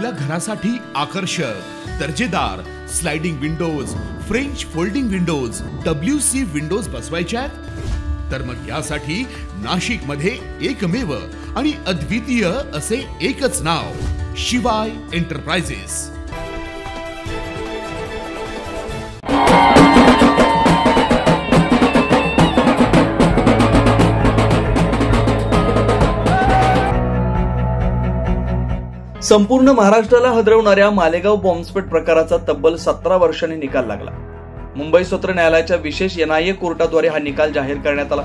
आपल्या घरासाठी आकर्षक दर्जेदार sliding windows, French folding windows, WC windows बसवायच्यात? तर मग यासाठी नाशिक मध्ये एकमेव आणि अद्वितीय असे एकच नाव, शिवाय एंटरप्राइजेस। संपूर्ण महाराष्ट्राला हदरवणाऱ्या मालेगाव बॉम्बस्फोट प्रकाराचा तब्बल 17 वर्षांनी निकाल लागला। मुंबई सत्र न्यायालयाच्या विशेष NIA कोर्टाद्वारे हा निकाल जाहीर करण्यात आला।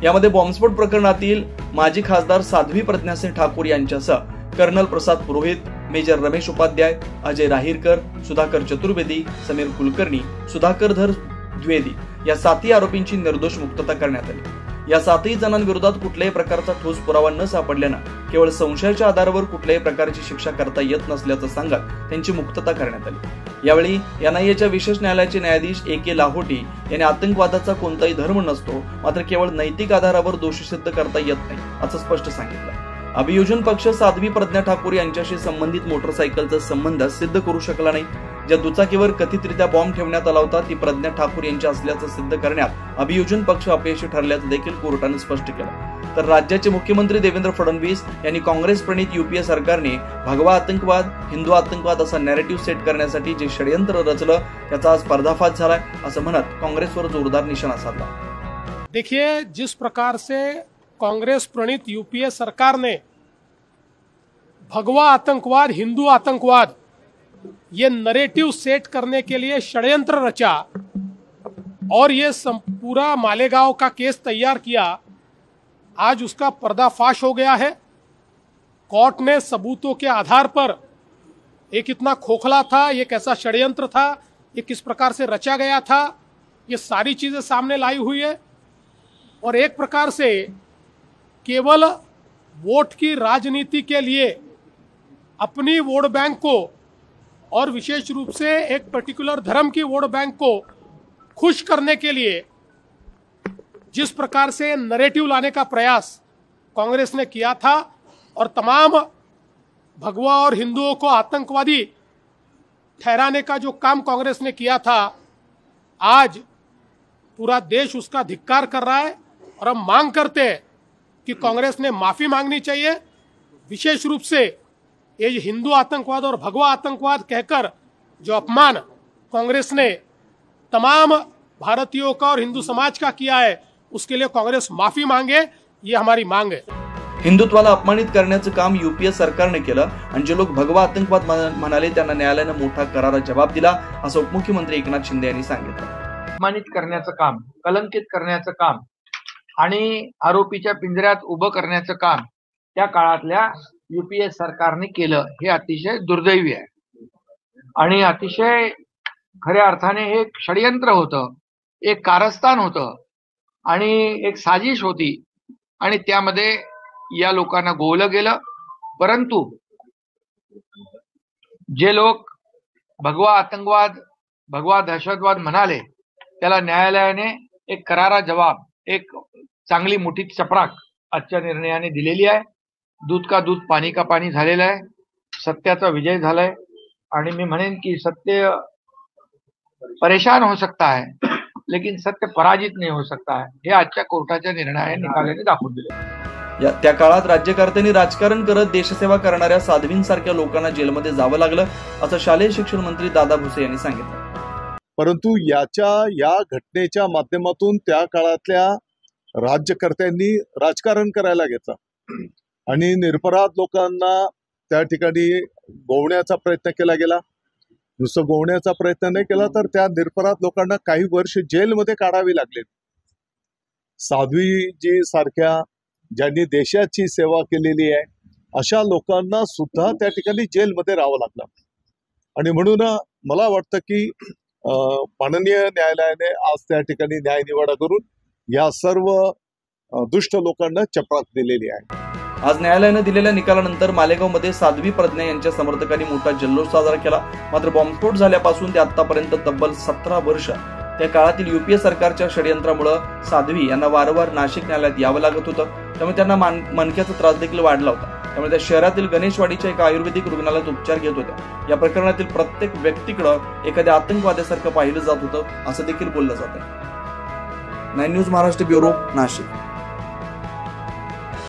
यामध्ये बॉम्बस्फोट प्रकरणातील माजी खासदार साध्वी प्रज्ञासिंह ठाकूर यांच्यासह कर्नल प्रसाद पुरोहित, मेजर रमेश उपाध्याय, अजय राहीरकर, सुधाकर चतुर्वेदी, समीर कुलकर्णी, सुधाकर धर द्विवेदी या 7 आरोपींची निर्दोष मुक्तता करण्यात आली। या 7 जणांविरोधात कुठल्याही प्रकारचा ठोस पुरावा न सापडल्यानं केवळ संशयाच्या आधारावर कुठल्याही प्रकारची शिक्षा करता येत नसल्याचं सांगत त्यांची मुक्तता करण्यात आली। यावेळी NIAच्या विशेष न्यायालयाचे न्यायाधीश AK लाहोटी यांनी आतंकवादाचा कोणताही धर्म नसतो, मात्र केवळ नैतिक आधारावर दोषी सिद्ध करता येत नाही असं स्पष्ट सांगितलं। अभियोजन पक्ष साध्वी प्रज्ञा ठाकूर यांच्याशी संबंधित मोटरसायकलचा संबंध सिद्ध करू शकला नाही। ज्या दुचाकीवर कथितरित्या बॉम्ब ठेवण्यात आला होता ती प्रज्ञा ठाकूर यांची असल्याचं सिद्ध करण्यात अभियोजन पक्ष अपयशी ठरल्याचं देखील कोर्टाने स्पष्ट केलं। तर राज्याचे मुख्यमंत्री देवेंद्र फडणवीस यांनी काँग्रेस प्रणित UPA सरकारने भगवा आतंकवाद, हिंदू आतंकवाद असा नॅरेटिव्ह सेट करण्यासाठी जे षडयंत्र रचलं त्याचा आज पर्दाफाश झालाय असं म्हणत काँग्रेसवर जोरदार निशाणा साधला। देखिए, जिस प्रकार से कांग्रेस प्रणित UPA सरकार ने भगवा आतंकवाद, हिंदू आतंकवाद ये नैरेटिव सेट करने के लिए षड्यंत्र रचा और ये पूरा मालेगांव का केस तैयार किया, आज उसका पर्दाफाश हो गया है। कोर्ट ने सबूतों के आधार पर ये कितना खोखला था, ये कैसा षड्यंत्र था, ये किस प्रकार से रचा गया था, ये सारी चीजें सामने लाई हुई है। और एक प्रकार से केवल वोट की राजनीति के लिए अपनी वोट बैंक को और विशेष रूप से एक पर्टिकुलर धर्म की वोट बैंक को खुश करने के लिए जिस प्रकार से नैरेटिव लाने का प्रयास कांग्रेस ने किया था और तमाम भगवा और हिंदुओं को आतंकवादी ठहराने का जो काम कांग्रेस ने किया था, आज पूरा देश उसका धिक्कार कर रहा है और हम मांग करते हैं कि कांग्रेस ने माफी मांगनी चाहिए। विशेष रूप से ये हिंदू आतंकवाद और भगवा आतंकवाद कहकर जो अपमान कांग्रेस ने तमाम भारतीयों का और हिंदू समाज का किया है, उसके लिए कांग्रेस माफी मांगे, ये हमारी मांग है। हिंदुत्वाला अपमानित करण्याचं काम UPA सरकारने केलं आणि जे लोक भगवा आतंकवाद म्हणाले त्यांना न्यायालयाने मोठा करारा जबाब दिला असं उपमुख्यमंत्री एकनाथ शिंदे यांनी सांगितलं। अपमानित करण्याचं काम, कलंकित करण्याचं काम आणि आरोपीच्या पिंजऱ्यात उभं करण्याचं काम त्या काळातल्या UPA सरकारने केलं, हे अतिशय दुर्दैवी आहे आणि अतिशय खऱ्या अर्थाने हे एक षडयंत्र होतं, एक कारस्थान होतं आणि एक साजिश होती आणि त्यामध्ये या लोकांना गोवलं गेलं। परंतु जे लोक भगवा आतंकवाद, भगवा दहशतवाद म्हणाले त्याला न्यायालयाने एक करारा जबाब, एक चांगली मोठी चपराक आजच्या निर्णयाने दिलेली आहे। दूध का दूध, पानी का पानी झालेला आहे, सत्याचा विजय झालाय आणि मी म्हणेन की सत्य परेशान हो सकता है लेकिन सत्य पराजित नहीं हो सकता है, हे आजच्या कोर्टाच्या निर्णयाने निकालाने दाखवून दिले। त्या काळात राज्यकर्त्यांनी राजकारण करत देशसेवा करणाऱ्या साध्वींसारख्या लोकांना जेलमध्ये जावं लागलं असं शालेय शिक्षण मंत्री दादा भुसे यांनी सांगितलं। परंतु या घटनेच्या माध्यमातून त्या काळातल्या राज्यकर्त्यांनी राजकारण करायला घेतलं आणि निरपराध लोकांना त्या ठिकाणी गोवण्याचा प्रयत्न केला गेला। नुसतं गोवण्याचा प्रयत्न नाही केला तर त्या निरपराध लोकांना काही वर्ष जेलमध्ये काढावी लागले। साध्वीजी सारख्या ज्यांनी देशाची सेवा केलेली आहे अशा लोकांना सुद्धा त्या ठिकाणी जेलमध्ये राहावं लागलं आणि म्हणून मला वाटतं की माननीय न्यायालयाने आज त्या ठिकाणी न्याय निवाडा करून या सर्व दुष्ट लोकांना चपराक दिलेली आहे। आज न्यायालयाने दिलेल्या निकालानंतर मालेगावमध्ये साध्वी प्रज्ञा यांच्या समर्थकांनी मोठा जल्लोष साजरा केला। मात्र बॉम्बस्फोट झाल्यापासून ते आतापर्यंत तब्बल 17 वर्ष त्या काळातील UPA सरकारच्या षडयंत्रामुळे साध्वी यांना वारंवार नाशिक न्यायालयात यावं लागत होतं, त्यामुळे त्यांना मणक्याचा त्रास देखील वाढला होता। त्यामुळे त्या शहरातील गणेशवाडीच्या एका आयुर्वेदिक रुग्णालयात उपचार घेत होत्या. या प्रकरणातील प्रत्येक व्यक्तीकडे एखाद्या आतंकवाद्यासारखं पाहिलं जात होतं असं देखील बोललं जात आहे. 9 न्यूज महाराष्ट्र ब्युरो, नाशिक.